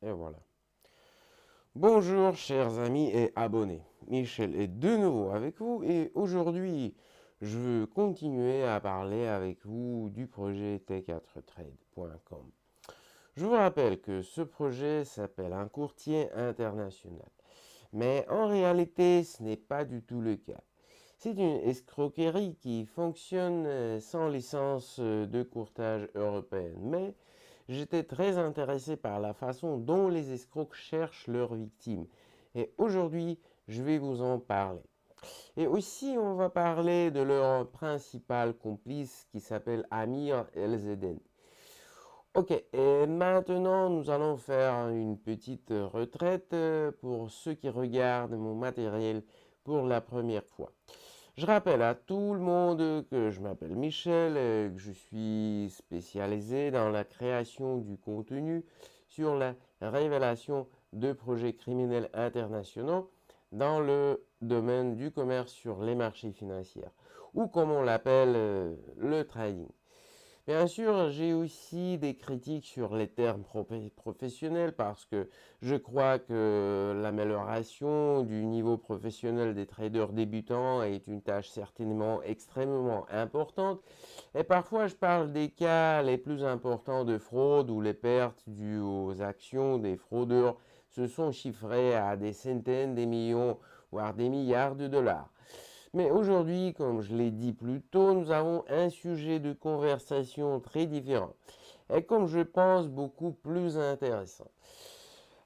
Et voilà. Bonjour chers amis et abonnés. Michel est de nouveau avec vous et aujourd'hui je veux continuer à parler avec vous du projet t4trade.com. Je vous rappelle que ce projet s'appelle un courtier international. Mais en réalité ce n'est pas du tout le cas. C'est une escroquerie qui fonctionne sans licence de courtage européenne. Mais j'étais très intéressé par la façon dont les escrocs cherchent leurs victimes. Et aujourd'hui, je vais vous en parler. Et aussi, on va parler de leur principal complice qui s'appelle Amir El-Zeden. Ok, et maintenant nous allons faire une petite retraite pour ceux qui regardent mon matériel pour la première fois. Je rappelle à tout le monde que je m'appelle Michel et que je suis spécialisé dans la création du contenu sur la révélation de projets criminels internationaux dans le domaine du commerce sur les marchés financiers, ou comme on l'appelle, le trading. Bien sûr, j'ai aussi des critiques sur les termes professionnels parce que je crois que l'amélioration du niveau professionnel des traders débutants est une tâche certainement extrêmement importante. Et parfois, je parle des cas les plus importants de fraude où les pertes dues aux actions des fraudeurs se sont chiffrées à des centaines, des millions, voire des milliards de dollars. Mais aujourd'hui, comme je l'ai dit plus tôt, nous avons un sujet de conversation très différent et comme je pense beaucoup plus intéressant.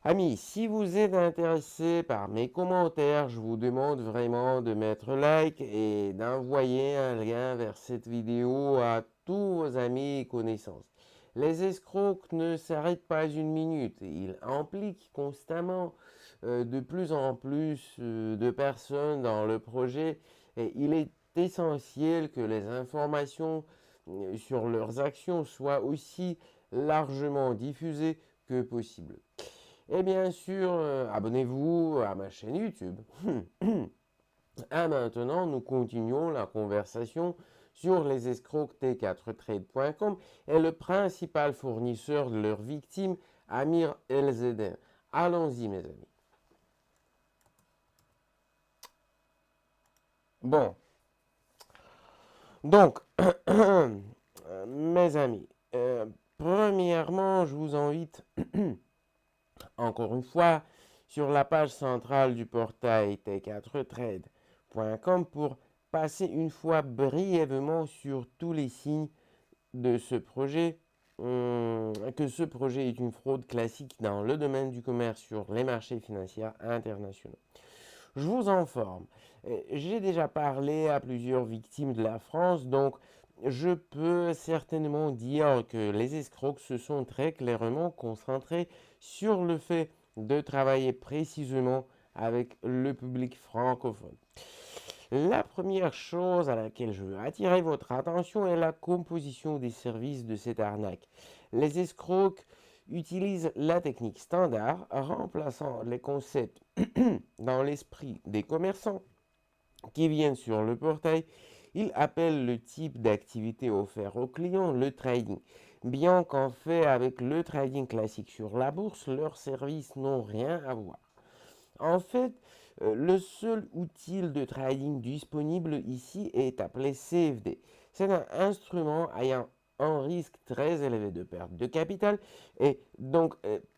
Amis, si vous êtes intéressé par mes commentaires, je vous demande vraiment de mettre like et d'envoyer un lien vers cette vidéo à tous vos amis et connaissances. Les escrocs ne s'arrêtent pas une minute, ils impliquent constamment de plus en plus de personnes dans le projet et il est essentiel que les informations sur leurs actions soient aussi largement diffusées que possible. Et bien sûr, abonnez-vous à ma chaîne YouTube. Et maintenant, nous continuons la conversation sur les escrocs T4Trade.com et le principal fournisseur de leurs victimes, Amir El-Zeden. Allons-y, mes amis. Bon, donc, mes amis, premièrement, je vous invite encore une fois sur la page centrale du portail t4trade.com pour passer une fois brièvement sur tous les signes de ce projet, que ce projet est une fraude classique dans le domaine du commerce sur les marchés financiers internationaux. Je vous informe, j'ai déjà parlé à plusieurs victimes de la France, donc je peux certainement dire que les escrocs se sont très clairement concentrés sur le fait de travailler précisément avec le public francophone. La première chose à laquelle je veux attirer votre attention est la composition des services de cette arnaque. Les escrocs utilisent la technique standard, remplaçant les concepts dans l'esprit des commerçants qui viennent sur le portail. Ils appellent le type d'activité offert aux clients le trading. Bien qu'en fait avec le trading classique sur la bourse, leurs services n'ont rien à voir. En fait, le seul outil de trading disponible ici est appelé CFD. C'est un instrument ayant un risque très élevé de perte de capital et donc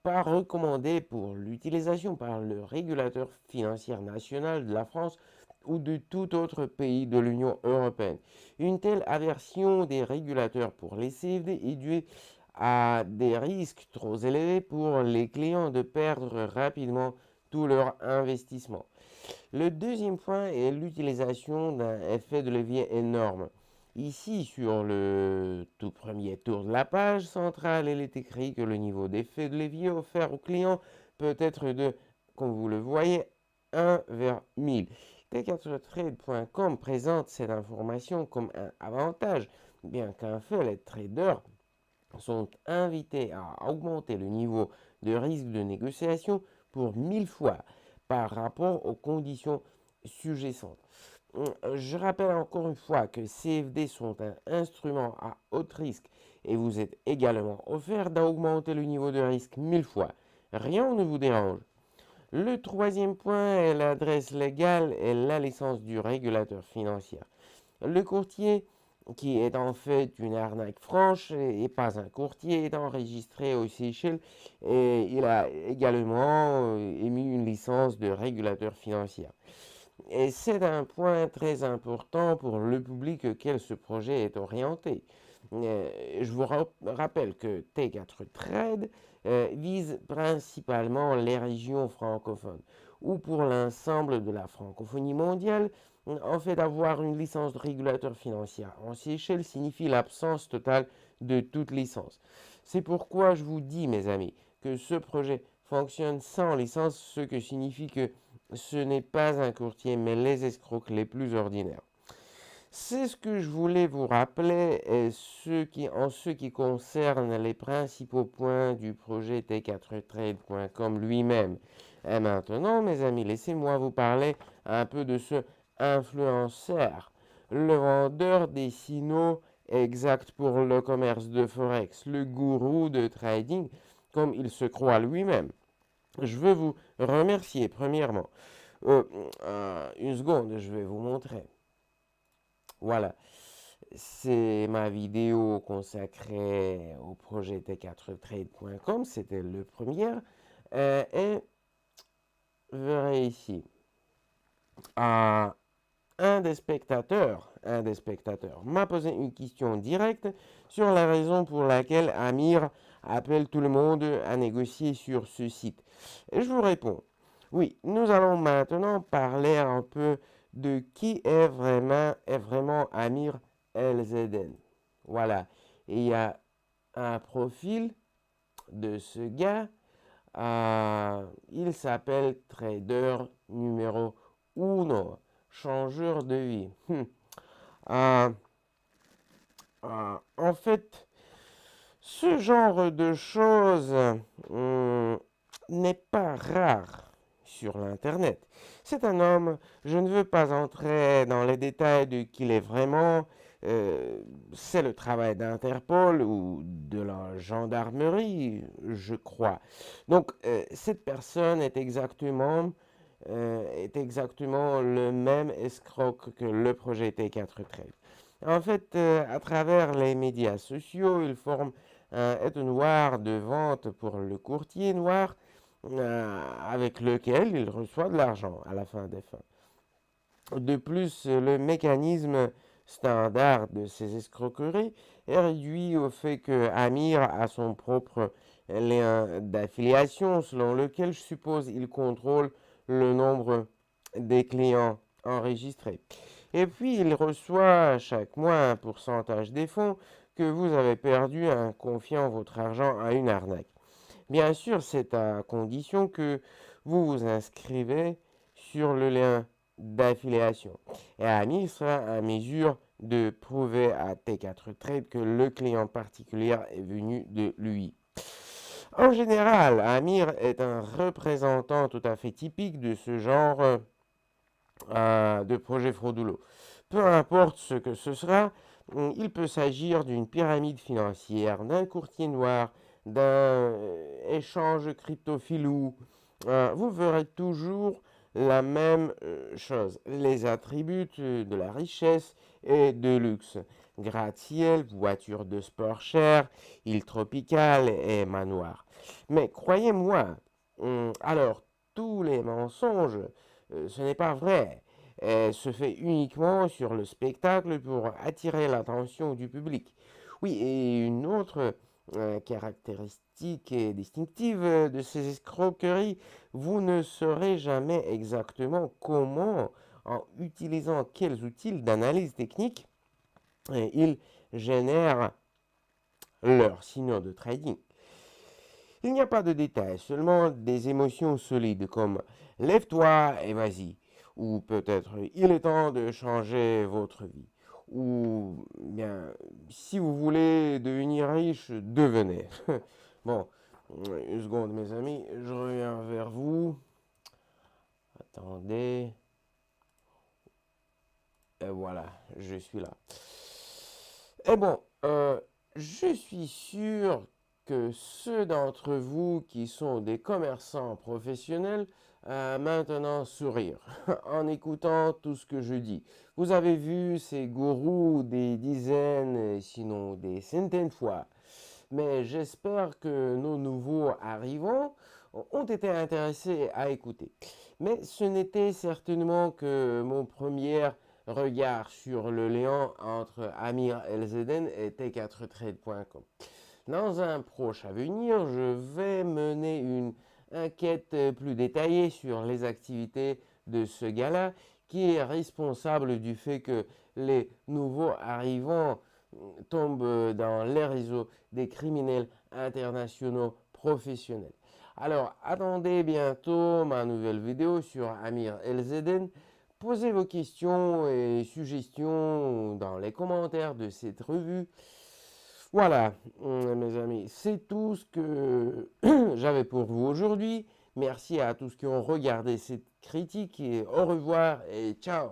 pas recommandé pour l'utilisation par le régulateur financier national de la France ou de tout autre pays de l'Union européenne. Une telle aversion des régulateurs pour les CFD est due à des risques trop élevés pour les clients de perdre rapidement tout leur investissement. Le deuxième point est l'utilisation d'un effet de levier énorme. Ici, sur le tout premier tour de la page centrale, il est écrit que le niveau d'effet de levier offert aux clients peut être de, comme vous le voyez, 1 vers 1000. T4trade.com présente cette information comme un avantage, bien qu'en fait, les traders sont invités à augmenter le niveau de risque de négociation pour 1000 fois par rapport aux conditions sous-jacentes. Je rappelle encore une fois que CFD sont un instrument à haut risque et vous êtes également offert d'augmenter le niveau de risque 1000 fois. rien ne vous dérange. Le troisième point est l'adresse légale et la licence du régulateur financier. Le courtier, qui est en fait une arnaque franche et pas un courtier, est enregistré aux Seychelles et il a également émis une licence de régulateur financier. Et c'est un point très important pour le public auquel ce projet est orienté. Je vous rappelle que T4 Trade vise principalement les régions francophones, ou pour l'ensemble de la francophonie mondiale. En fait, avoir une licence de régulateur financier en Seychelles signifie l'absence totale de toute licence. C'est pourquoi je vous dis, mes amis, que ce projet fonctionne sans licence, ce que signifie que ce n'est pas un courtier, mais les escrocs les plus ordinaires. C'est ce que je voulais vous rappeler et en ce qui concerne les principaux points du projet T4Trade.com lui-même. Et maintenant, mes amis, laissez-moi vous parler un peu de ce influenceur, le vendeur des signaux exacts pour le commerce de Forex, le gourou de trading, comme il se croit lui-même. Je veux vous remercier premièrement. Une seconde, je vais vous montrer. Voilà, c'est ma vidéo consacrée au projet T4Trade.com, c'était le premier. Et verrez ici, un des spectateurs m'a posé une question directe sur la raison pour laquelle Amir appelle tout le monde à négocier sur ce site. Et je vous réponds, oui, nous allons maintenant parler un peu de qui est vraiment Amir LZN. Voilà, et il y a un profil de ce gars, il s'appelle Trader numéro 1, changeur de vie. Euh, En fait, ce genre de choses n'est pas rare sur l'Internet. C'est un homme, je ne veux pas entrer dans les détails de qui il est vraiment, c'est le travail d'Interpol ou de la gendarmerie, je crois. Donc, cette personne est exactement le même escroc que le projet T4 Trade. En fait, à travers les médias sociaux, il forme un noir de vente pour le courtier noir avec lequel il reçoit de l'argent à la fin des fins. De plus, le mécanisme standard de ces escroqueries est réduit au fait que Amir a son propre lien d'affiliation selon lequel, je suppose, il contrôle le nombre des clients enregistrés. Et puis, il reçoit chaque mois un pourcentage des fonds que vous avez perdus en confiant votre argent à une arnaque. Bien sûr, c'est à condition que vous vous inscrivez sur le lien d'affiliation. Et Amir sera à mesure de prouver à T4 Trade que le client particulier est venu de lui. En général, Amir est un représentant tout à fait typique de ce genre de projet frauduleux. Peu importe ce que ce sera, il peut s'agir d'une pyramide financière, d'un courtier noir, d'un échange crypto-filou. Vous verrez toujours la même chose, les attributs de la richesse et de luxe. Gratte-ciel, voiture de sport chère, île tropicale et manoir. Mais croyez-moi, alors tous les mensonges, ce n'est pas vrai. Se fait uniquement sur le spectacle pour attirer l'attention du public. Oui, et une autre caractéristique distinctive de ces escroqueries, vous ne saurez jamais exactement comment, en utilisant quels outils d'analyse technique, ils génèrent leurs signaux de trading. Il n'y a pas de détails, seulement des émotions solides comme lève-toi et vas-y, ou peut-être il est temps de changer votre vie, ou bien si vous voulez devenir riche, devenez. Bon, une seconde mes amis, je reviens vers vous. Attendez. Et voilà, je suis là. Et bon, je suis sûr que ceux d'entre vous qui sont des commerçants professionnels maintenant sourire en écoutant tout ce que je dis. Vous avez vu ces gourous des dizaines, sinon des centaines de fois, mais j'espère que nos nouveaux arrivants ont été intéressés à écouter. Mais ce n'était certainement que mon premier regard sur le lien entre Amir Elzeden et T4Trade.com. Dans un proche avenir, je vais mener une enquête plus détaillée sur les activités de ce gars-là qui est responsable du fait que les nouveaux arrivants tombent dans les réseaux des criminels internationaux professionnels. Alors, attendez bientôt ma nouvelle vidéo sur Amir Elzeden. Posez vos questions et suggestions dans les commentaires de cette revue. Voilà, mes amis, c'est tout ce que j'avais pour vous aujourd'hui. Merci à tous qui ont regardé cette critique et au revoir et ciao.